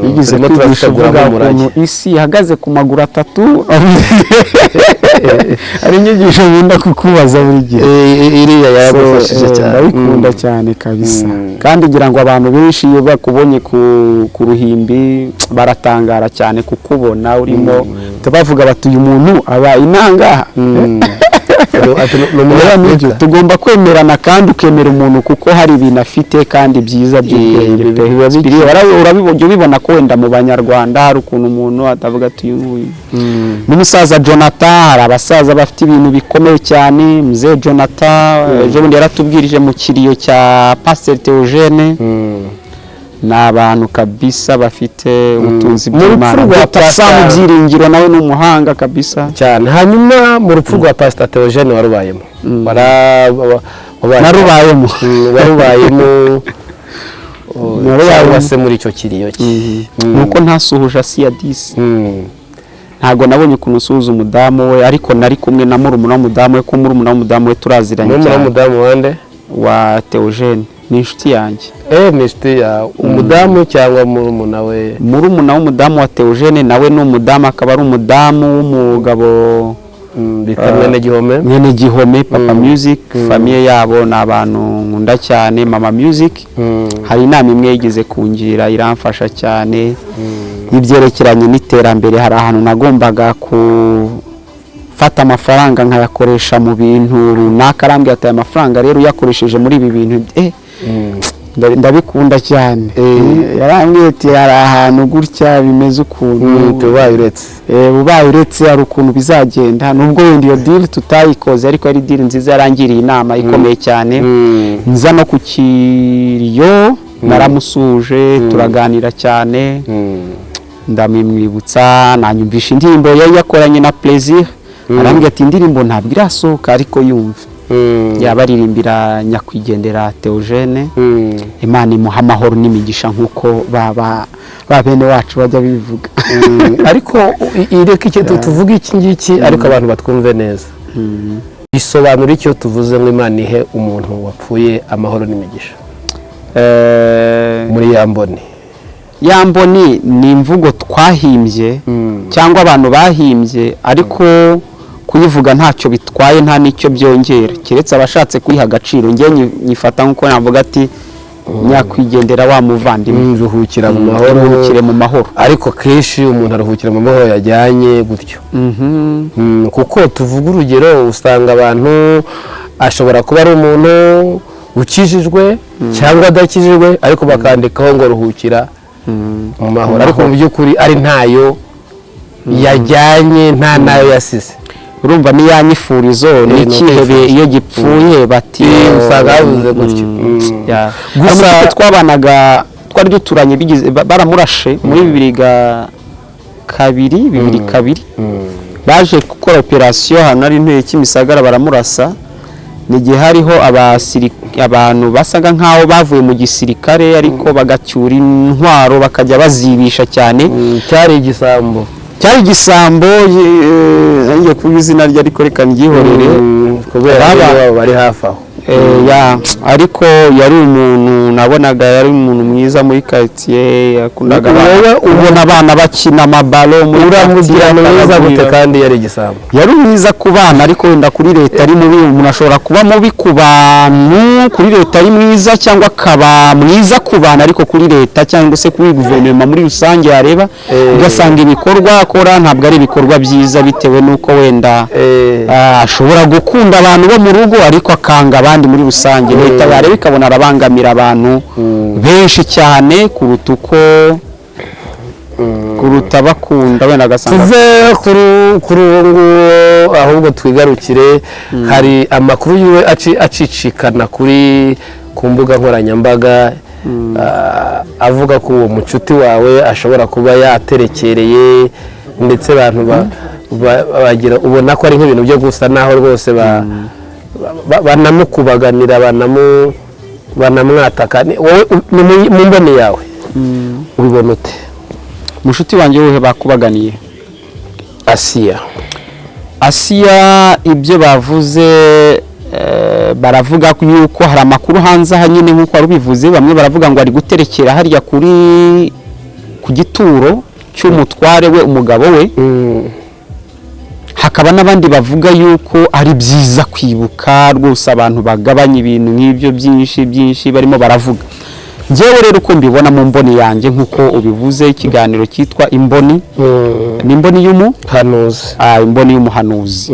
A: Yigize kwigisha uvuga ukuntu isi ihagaze ku maguru atatu. Ari inyigisho nkunda kukubaza buri gihe.
B: Iriya yaragufashije cyane.
A: Ndabikunda cyane kabisa. Kandi ngira ngo abantu benshi iyo bakubonye ku ruhimbi baratangara cyane kukubona urimo, bavuga bati uyu muntu aba inangaha. Tugomba kwemerana kandi ukemera umuntu kuko hari ibintu afite kandi byiza by'ubwenge. Urabibona ko wenda mu Banyarwanda hari ukuntu umuntu atavuga ati uyu n'umusaza Jonathan. Hari abasaza bafite ibintu bikomeye cyane. Mzee Jonathan ejo bundi yaratubwirije mu kiriyo cya Pasteur THEOGEN. N'abantu kabisa bafite ubutunzi bw'Imana. Mu byiringiro nawe n'umuhanga kabisa
B: cyane. Hanyuma mu rupfu rwa Pastor THEOGEN warubayemo?
A: Narubayemo.
B: Narubayemo se muri icyo kiriyo cye.
A: Nuko ntasuhuje ASSIA 10. Ntago nabonye ukuntu usuhuza umudamu we, ariko nari kumwe na murumuna w'umudamu we, ko murumuna w'umudamu we turaziranye cyane.
B: Murumuna w'umudamu wande?
A: Wa THEOGEN. Ni inshuti yanjye.
B: Ni inshuti ya umudamu cyangwa murumuna we?
A: Murumuna w'umudamu wa THEOGEN nawe ni umudamu, akaba ari umudamu w'umugabo
B: bita
A: Mwene Gihome. Papa Music, famille yabo ni abantu nkunda cyane. Mama Music hari inama imwe yigeze kungira iramfasha cyane y'ibyerekeranye n'iterambere. Hari ahantu nagombaga fata amafaranga nkayakoresha mu bintu runaka, arambwira ati amafaranga rero uyakoresheje muri ibi bintu ndabikunda cyane. Yarambwiye ati hari ahantu gutya bimeze ukuntu ubaye uretse hari ukuntu bizagenda, nubwo wenda iyo deal tutayikoze ariko ari deal nziza. Yarangiriye inama ikomeye cyane. Nza no ku kiriyo naramusuje turaganira cyane, ndamwibutsa nanyumvisha indirimbo yari yakoranye na Plaisir. Arambwira ati indirimbo ntabwo irasohoka ariko yumve. Yabaririmbira nyakwigendera THEOGEN. Imana imuha amahoro n'imigisha nkuko ba bene wacu bajya bivuga.
B: Ariko ireka icyo tuvuga iki ngiki ariko abantu batwumve neza. Bisobanura icyo tuvuze ngo Imana ihe umuntu wapfuye amahoro n'imigisha muri Yamboni.
A: Yamboni ni imvugo twahimbye cyangwa abantu bahimbye, ariko kuyivuga ntacyo bitwaye, nta nicyo byongera, keretse abashatse kuyiha agaciro. Ngiye nyifata nkuko navuga ati nyakwigendera wa muvandimwe,
B: ruhukira mu mahoro,
A: mu mahoro.
B: Ariko kenshi umuntu aruhukira mu mahoro yajyanye gutyo. Kuko tuvuga urugero, usanga abantu ashobora kuba ari umuntu ukijijwe cyangwa adakijijwe, ariko bakandikaho ngo ruhukira mu mahoro, ariko mu by'ukuri ari ntayo yajyanye, nta nayo yasize.
A: Urumva ni yanyifurizo n'ikihebe iyo gipfuye bati
B: usanga habuze gutyo.
A: Gusa twabanaga twari duturanye, baramurashe muri 2002 baje gukora operation hano ari nteye Kimisagara, baramurasa. Nigihe hariho abantu basaga nkaho bavuye mu gisirikare ariko bagacyura intwaro bakajya bazibisha cyane.
B: Cyari igisambo
A: ngiye kuvuga izina rye ariko reka ngihorere
B: kubera bari hafi aho.
A: Ariko yari umuntu nabonaga yari umuntu mwiza muri quartier, yakundaga ubona abana bakina amabalo muri
B: uramugira neza gute kandi yari igisambo.
A: Yari mwiza ku bana, ariko wenda kuri leta ari mubi. Umuntu ashobora kuba mubi ku bantu, kuri leta ari mwiza, cyangwa akaba mwiza ku bana ariko kuri leta cyangwa se kuri guverinoma muri rusange yareba ugasanga ibikorwa akora ntabwo ari ibikorwa byiza, bitewe nuko wenda ashobora gukunda abantu bo mu rugo ariko akanga n'abandi muri rusange leta yareba ikabona arabangamira abantu benshi cyane kuruta bakunda wenda agasanga
B: tuve kuri ubu ahubwo twigarukire hari amakuru yiwe acicikana ku mbuga nkoranyambaga avuga ko uwo mucuti wawe ashobora kuba yaterekereye ndetse abantu bagira ubona ko ari nk'ibintu byo gusa naho rwose banamukubaganira banamwataka wowe mu mboni yawe ubibona ute
A: mushuti wanjye wowe bakubaganiye ASSIA ibyo bavuze baravuga yuko hari amakuru hanze aha nyine nk'uko wari ubivuze bamwe baravuga ngo ari guterekera hariya ku gituro cy'umutware we umugabo we hakaba n'abandi bavuga yuko ari byiza kwibuka rwose abantu bagabanya ibintu nk'ibyo byinshi barimo baravuga njyewe rero uko mbibona mu mboni yanjye nk'uko ubivuze ikiganiro cyitwa imboni ni imboni y'umuhanuzi imboni y'umuhanuzi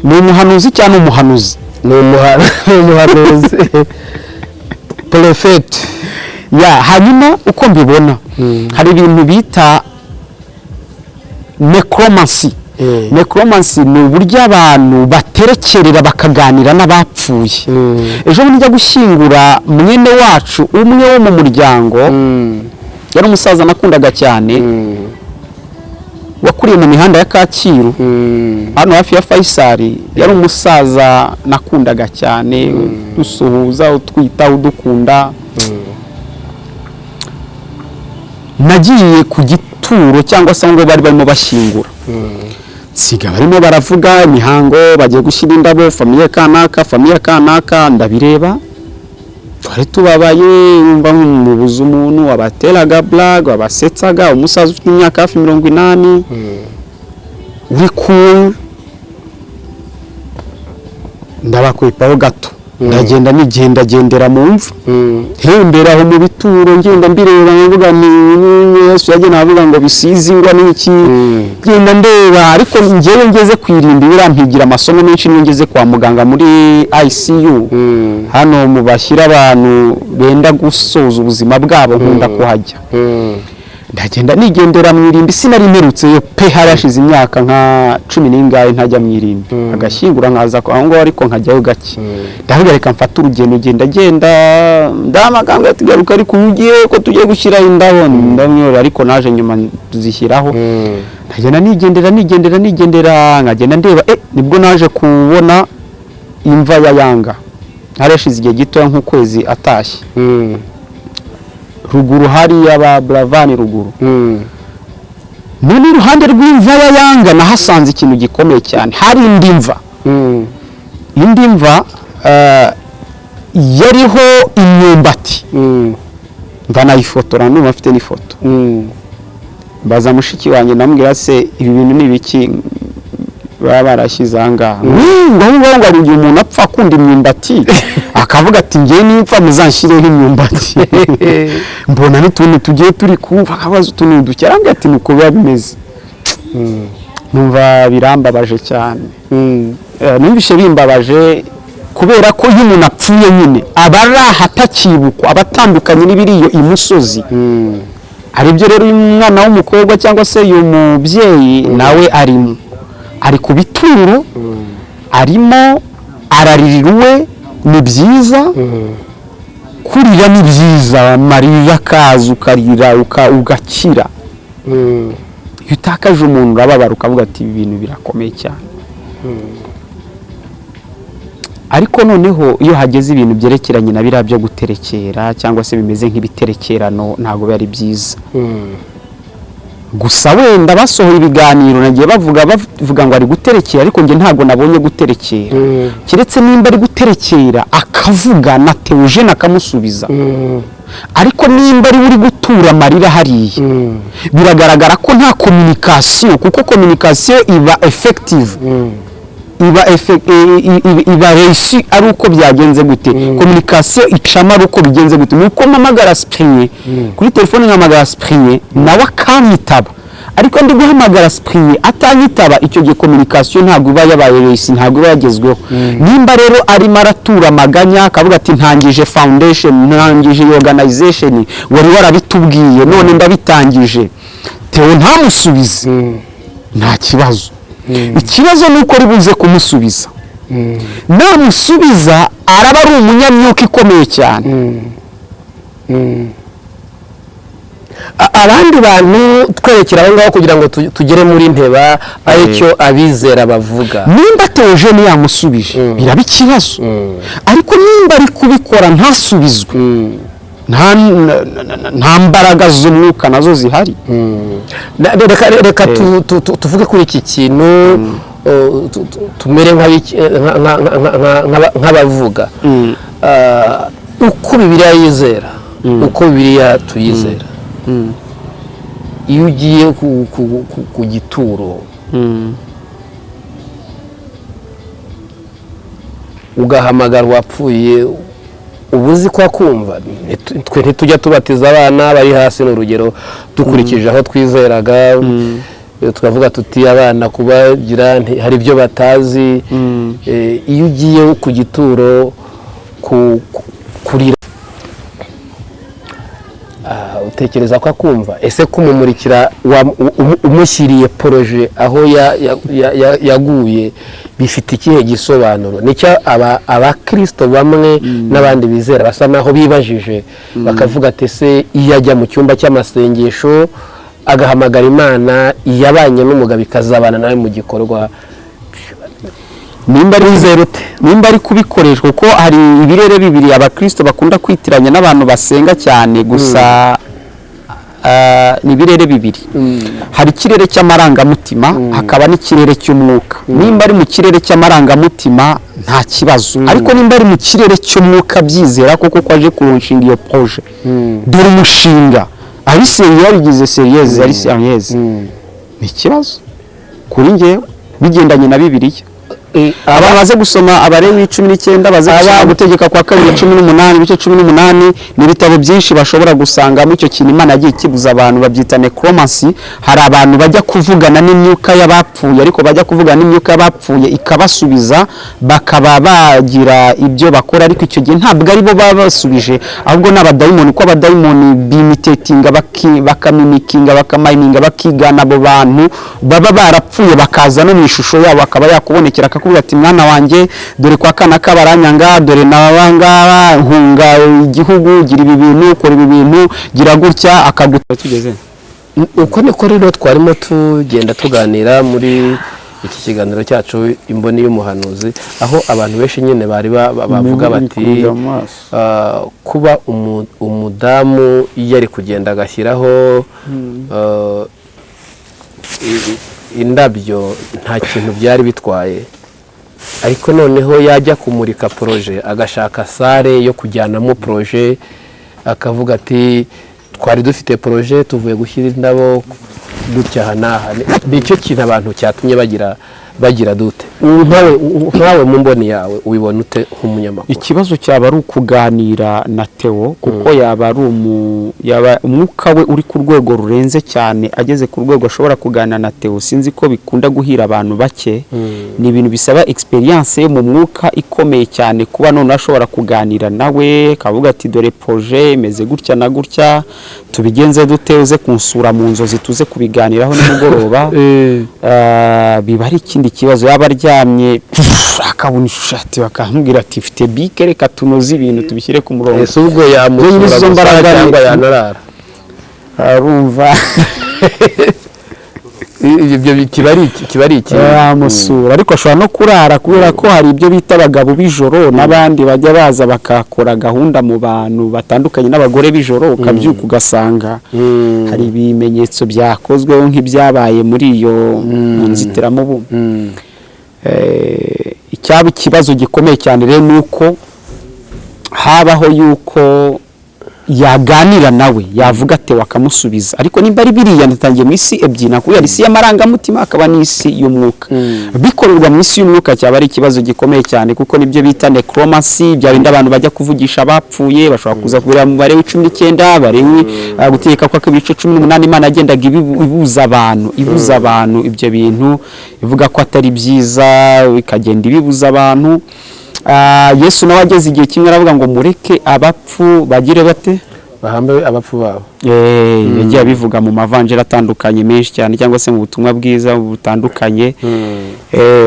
A: ni umuhanuzi cyangwa umuhanuzi
B: ni umuhanuzi porofete
A: hanyuma uko mbibona hari ibintu bita necromancy ni uburyo abantu baterekerera bakaganira n'abapfuye ejo bundi njya gushyingura mwene wacu umwe wo mu muryango yari umusaza nakundaga cyane wakuriye mu mihanda ya Kacyiru hano hafi ya Faisali yari umusaza nakundaga cyane dusuhuza utwita udukunda nagiye ku gituro cyangwa se ngo bari barimo bashyingura siga barimo baravuga imihango bagiye gushyira indabo famiye kanaka ndabireba twari tubabaye umva mubuza umuntu wabateraga blague wabasetsaga umusaza ufite imyaka hafi 80 uri cool ndabakwipaho gato ndagenda nigendera mu mva hembera aho mu bituro ngenda mbireba ngavuga ni Yesu yaje navuga ngo bisizingwa n'iki ngenda ndeba ariko ngewe ngeze kwirimba birampigira amasomo menshi ngeze kwa muganga muri ICU hano mu bashyira abantu benda gusoza ubuzima bwabo nkunda kuhajya ndagenda nigendera mwirimbi sinari mperutse yo pe harashize imyaka nka 10 n'ingahe ntajya mwirimbi agashyingura nkaza aho ngo ariko nkajyayo gake ndavuga reka mfata urugendo genda ndamaganga tugaruka ariko ugiye ko tugiye gushyira indabo ndamyora ariko naje nyuma tuzishyiraho ndagenda nigendera nkagenda ndeba nibwo naje kubona imva ya Yanga harashize igihe gito nk'ukwezi atashye ruguru hari yaba Bravani ruguru none iruhande rw'imva ya Yanga nahasanze ikintu gikomeye cyane hari indi mva yariho imyumbati ndanayifotora n'ubu afite n'ifoto baza mushiki wanjye namubwira se ibi bintu ni biki baba barashyize ahangaha ngo ari igihe umuntu apfa akunda imyumbati akavuga ati ngewe nipfa muzanshyireho imyumbati mbona n'utuntu tugiye turi kumva akabaza utuntu duke arambwira ati nuko biba bimeze numva birambabaje cyane numvishe bimbabaje kubera ko iyo umuntu apfuye nyine aba ari ahatakibukwa abatandukanye n'ibiriyo imusozi aribyo rero uyu mwana w'umukobwa cyangwa se uyu mubyeyi nawe ari ku bituro arimo araririra uwe ni byiza kurira ni byiza amarira akaza ukarira ugakira iyo utakaje umuntu urababara ukavuga ati ibi bintu birakomeye cyane ariko noneho iyo hageze ibintu byerekeranye na biriya byo guterekera cyangwa se bimeze nk'ibiterekerano ntabwo biba ari byiza gusa wenda basohoye ibiganiro nagiye bavuga ngo ari guterekera ariko njye ntabwo nabonye guterekera kiretse nimba ari guterekera akavuga na THEOGEN akamusubiza ariko nimba ari uri gutura amarira hariya biragaragara ko nta communication kuko communication iba effective iba réussi ari uko byagenze gute communication icama ari uko bigenze gute nuko mpamagara Cyprien kuri telefone nkamagara Cyprien nawe akamwitaba ariko ndi guhamagara Cyprien atanyitaba icyo gihe communication ntabwo iba yabaye resi ntabwo iba yagezweho nimba rero arimo aratura amaganya akavuga ati ntangije foundation ntangije organization wari warabitubwiye none ndabitangije Theo ntamusubize nta kibazo ikibazo nuko ribuze kumusubiza namusubiza araba ari umunyamyuka ikomeye cyane
B: abandi bantu twerekera aho ngaho kugira ngo tugere muri nteba aricyo abizera bavuga
A: nimba THEOGEN yamusubije biraba ikibazo ariko nimba ari kubikora ntasubizwe nta mbaraga z'umwuka nazo zihari
B: reka tuvuge kuri iki kintu tumere nk'abavuga uko Bibiliya yizera uko Bibiliya tuyizera iyo ugiye ku gituro ugahamagara uwapfuye ubuzi ko akumva twe ntitujya tubatiza abana bari hasi n'urugero dukurikije aho twizeraga tukavuga tuti abana kubagira hari ibyo batazi iyo ugiye ku gituro kurira utekereza ko akumva ese kumumurikira umushyiriye poroje aho yaguye bifite ikihe gisobanuro nicyo abakristo bamwe n'abandi bizera basa naho bibajije bakavuga ati se iyo ajya mu cyumba cy'amasengesho agahamagara Imana yabanye n'umugabo ikazabana nawe mu gikorwa
A: nimba ari kubikoreshwa kuko hari ibirere bibiri abakristo bakunda kwitiranya n'abantu basenga cyane gusa ni ibirere bibiri hari ikirere cy'amarangamutima hakaba n'ikirere cy'umwuka nimba ari mu kirere cy'amarangamutima nta kibazo ariko nimba ari mu kirere cy'umwuka byizera kuko kwaje kurushinga iyo projet dore umushinga abisengera yabigize seriyeze ari seriyeze ni ikibazo kuri njye bigendanye na Bibiliya abaze gusoma Abalewi 19 baze gusoma gutegeka kwa 2:18 ibice 18 n'ibitabo byinshi bashobora gusanga mu icyo kintu Imana yagiye kibuza abantu babyita necromancy hari abantu bajya kuvugana n'imyuka y'abapfuye ariko bajya kuvugana n'imyuka y'abapfuye ikabasubiza bakaba bagira ibyo bakora ariko icyo gihe ntabwo ari bo babasubije ahubwo n'abadayimoni ko abadayimoni bimitatinga bakamimikinga bakamayininga bakigana abo bantu baba barapfuye bakaza no mu ishusho yabo akaba yakubonekera akakubwira ati mwana wanjye dore kwa kana kabaranyanga dore nabangaba hunga igihugu gira ibi bintu ukora ibi bintu gira gutya akaguta tugeze
B: uko niko rero twarimo tugenda tuganira muri iki kiganiro cyacu imboni y'umuhanuzi aho abantu benshi nyine bari bavuga bati kuba umudamu yari kugenda agashyiraho indabyo nta kintu byari bitwaye ariko noneho yajya kumurika proje agashaka sare yo kujyanamo proje akavuga ati twari dufite proje tuvuye gushyira indabo dutya hanaha nicyo kintu abantu cyatumye bagira dute nkawe mu mboni yawe ubibona ute nk'umunyamakuru
A: ikibazo cyaba ari ukuganira na Theo kuko yaba ari umwuka we uri ku rwego rurenze cyane ageze ku rwego ashobora kuganira na Theo sinzi ko bikunda guhira abantu bake ni ibintu bisaba experience mu mwuka ikomeye cyane kuba none ashobora kuganira nawe kavuga ati dore projet imeze gutya na gutya tubigenze dute uze kunsura mu nzozi tuze kubiganiraho nimugoroba biba ari ikindi kibazo yaba aryamye akabona ishati bakambwira ati mfite bike reka tunoze ibintu tubishyire ku murongo
B: ese ubwo yamusura cyangwa yanarara
A: arumva
B: ibyo kiba ari iki
A: amusura ariko ashobora no kurara kubera ko hari ibyo bita abagabo b'ijoro n'abandi bajya baza bakakora gahunda mu bantu batandukanye n'abagore b'ijoro ukabyuka ugasanga hari ibimenyetso byakozweho nk'ibyabaye muri iyo nzitiramubu icyaba ikibazo gikomeye cyane rero nuko habaho yuko yaganira nawe yavuga ate wakamusubiza ariko nimba ari biriya ndatangiye mu isi ebyiri nakubwira isi y'amarangamutima akaba n'isi y'umwuka bikorerwa mu isi y'umwuka cyaba ari ikibazo gikomeye cyane kuko nibyo bita necromancy bya bindi abantu bajya kuvugisha abapfuye bashobora kuza kurira mu bare w'19 bare gutegeka kwa ibice 18 Imana agendaga ibuza abantu ibyo bintu ivuga ko atari byiza bikagenda ibibuza abantu. Yesu nawe ageze igihe kimwe aravuga ngo mureke abapfu bagire bate
B: bahambe abapfu babo
A: yagiye abivuga mu mavanjira atandukanye menshi cyane cyangwa se mu butumwa bwiza butandukanye.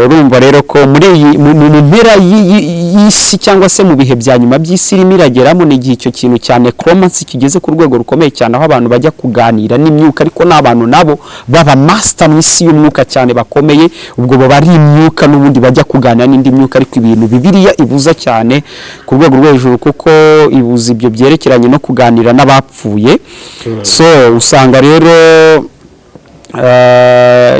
A: Urumva rero ko muri mu mpera y'isi cyangwa se mu bihe bya nyuma by'isi irimo irageramo ni igihe icyo kintu cya necromancy kigeze ku rwego rukomeye cyane aho abantu bajya kuganira n'imyuka ariko n'abantu nabo baba master mu isi y'umwuka cyane bakomeye ubwo baba ari imyuka n'ubundi bajya kuganira n'indi myuka ariko ibintu Bibiliya ibuza cyane ku rwego rwo hejuru kuko ibuza ibyo byerekeranye no kuganira n'abapfuye. So usanga rero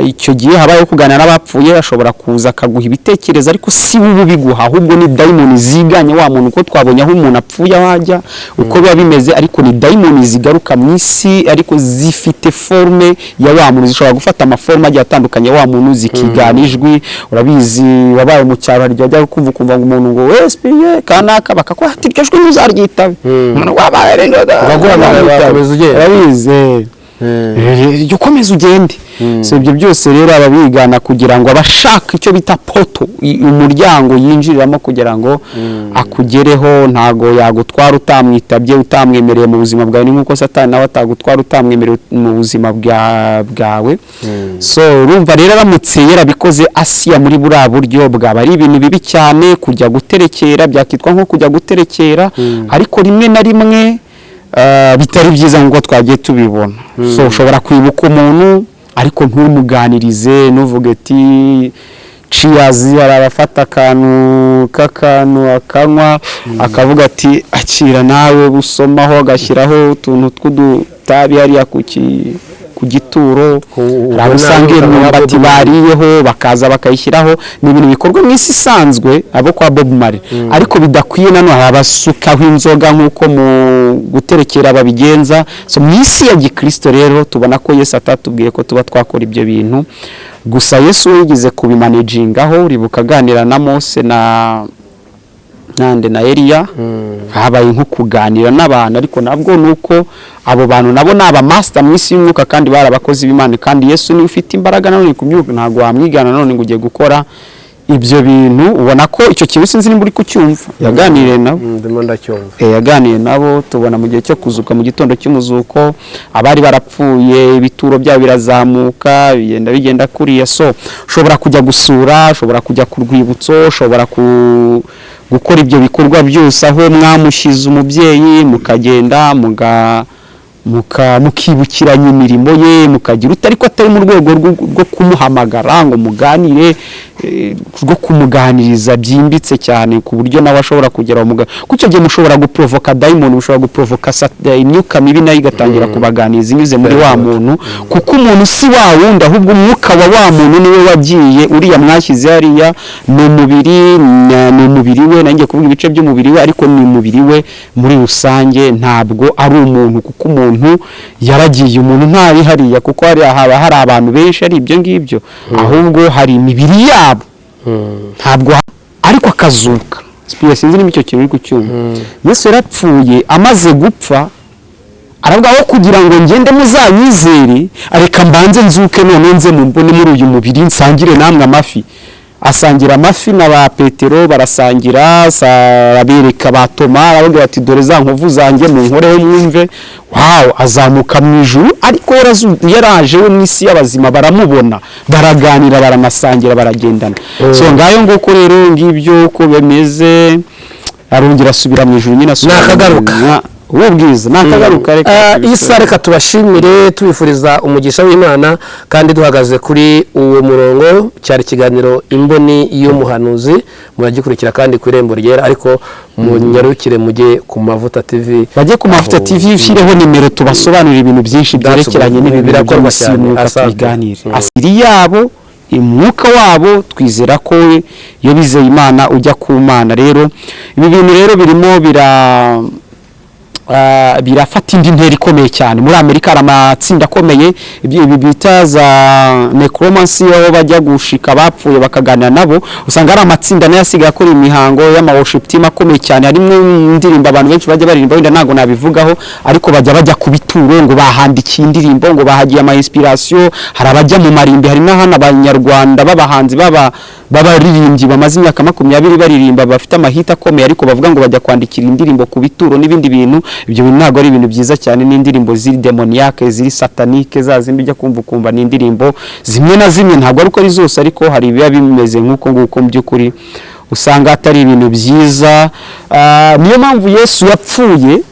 A: icyo gihe habaye kuganira n'abapfuye ashobora kuza akaguha ibitekerezo ariko si wowe biguha ahubwo ni daimoni ziganye wa muntu uko twabonye aho umuntu apfuye wajya uko biba bimeze ariko ni daimoni zigaruka mu isi ariko zifite forme ya wa muntu zishobora gufata amaforma agiye atandukanye wa muntu zikigana ijwi urabizi wabaye mu cyaro ryo kumva ngo umuntu ngo wespeye kanaka bakakwata iryo jwi uzaryitabe umuntu wabaye rero urabizi ukomeza ugende. So ibyo byose rero ababigana kugira ngo abashaka icyo bita poto umuryango yinjiriramo kugira ngo akugereho ntago yagutwara utamwitabye utamwemereye mu buzima bwawe nkuko Satani nawe atagutwara utamwemereye mu buzima bwawe. So urumva rero aramutse yarabikoze ASSIA muri buriya buryo bwaba ari ibintu bibi cyane kujya guterekera byakitwa nko kujya guterekera ariko rimwe na rimwe bitari byiza ngo twagiye tubibona. So ushobora kwibuka umuntu ariko ntumuganirize nuvuge ati ciyazi arabafata akantu akanywa akavuga ati akira nawe busomaho agashyiraho utuntu tw'udutabi hariya ku gituro rabusange n'abati bariyeho bakaza bakayishyiraho ni ibintu bikorwa mu isi isanzwe abo kwa Bob Marley ariko bidakwiye nano abasukaho inzoga nkuko mu guterekera babigenza. So mu isi ya gikristo rero tubona ko Yesu atatubwiye ko tuba twakora ibyo bintu gusa Yesu yigize kubimanagingaho uribuka aganira na Mose na Eliya habaye nko kuganira n'abantu ariko nabwo nuko abo bantu nabo naba master mu isi y'umwuka kandi barabakozi b'Imana kandi Yesu ni ufite imbaraga none ku myuka ntago wamwigana none ngo ugiye gukora ibyo bintu ubona ko icyo kintu sinzi nimba uri kucyumva yaganiriye nabo
B: ndimo ndacyumva
A: yaganiriye nabo tubona mu gihe cyo kuzuka mu gitondo cy'umuzuko abari barapfuye ibituro byabo birazamuka bigenda kuriya. So ushobora kujya gusura ushobora kujya ku rwibutso ushobora gukora ibyo bikorwa byose aho mwamushize umubyeyi mukagenda mukibukiranya imirimo ye mukagira utariko atari mu rwego rwo kumuhamagara ngo muganire rwo kumuganiriza byimbitse cyane ku buryo nawe ashobora kugera kucyo gihe mushobora guprovoka daimoni mushobora guprovoka imyuka mibi nayo igatangira kubaganiriza inyuze muri wa muntu kuko umuntu si wa wundi ahubwo umwuka wa muntu niwe wagiye uriya mwashyize hariya ni umubiri we nanjye kuvuga ibice by'umubiri we ariko ni umubiri we muri rusange ntabwo ari umuntu kuko umuntu yaragiye umuntu ntari hariya kuko haba hari abantu benshi ari ibyo ngibyo ahubwo hari imibiri yabo ntabwo ariko akazuka sinzi n'icyo kintu uri kucyumva. Yesu yarapfuye amaze gupfa aravuga aho kugira ngo ngende muzanyizere areka mbanze nzuke none nze mumbone muri uyu mubiri nsangire namwe amafi asangira amafi na ba Petero barasangira abereka ba Toma aravuga bati dore za nkovu zanjye mu nkoreho mwumve azamuka mu ijuru ariko yaraje we mu isi y'abazima baramubona baraganira baranasangira baragendana. So ngayo nguko rero ngibyo uko bemeze arongera asubira mu ijuru nyine
B: nakagaruka
A: ubwiza nakagaruka
B: reka tubashimire tubifuriza umugisha w'Imana kandi duhagaze kuri uwo murongo cyari ikiganiro imboni y'umuhanuzi muragikurikira kandi ku irembo ryera ariko munyarukire mujye ku Mavuta TV
A: bajye ku Mavuta TV ushireho nimero tubasobanurira ibintu byinshi byerekeranye n'ibintu by'umusimuka twiganire asiri yabo umwuka wabo twizera ko iyo bizeye Imana ujya ku Mana. Rero ibi bintu rero birimo birafata indi ntera ikomeye cyane. Muri Amerika hari amatsinda akomeye ibi bita za necromancy, aho bajya gushika bapfuye bakaganira nabo, usanga ari amatsinda nayo asigaye akora imihango y'ama worship team akomeye cyane. Harimo indirimbo abantu benshi bajya baririmba, wenda ntago nabivugaho, ariko bajya ku bituro ngo bahandikiye indirimbo, ngo bahagiye ama inspiration. Hari abajya mu marimbi, hari n'ahana abanyarwanda b'abahanzi b'abaririmbyi bamaze imyaka 20 baririmba, bafite amahita akomeye, ariko bavuga ngo bajya kwandikira indirimbo ku bituro n'ibindi bintu. Ibyo ntago ari ibintu byiza cyane, n'indirimbo ziri demoniaque, ziri satanique, zazindi ujya kumva n'indirimbo zimwe na zimwe, ntabwo ari uko ari zose, ariko hari biba bimeze nk'uko nguko mu by'ukuri usanga atari ibintu byiza. Niyo mpamvu Yesu yapfuye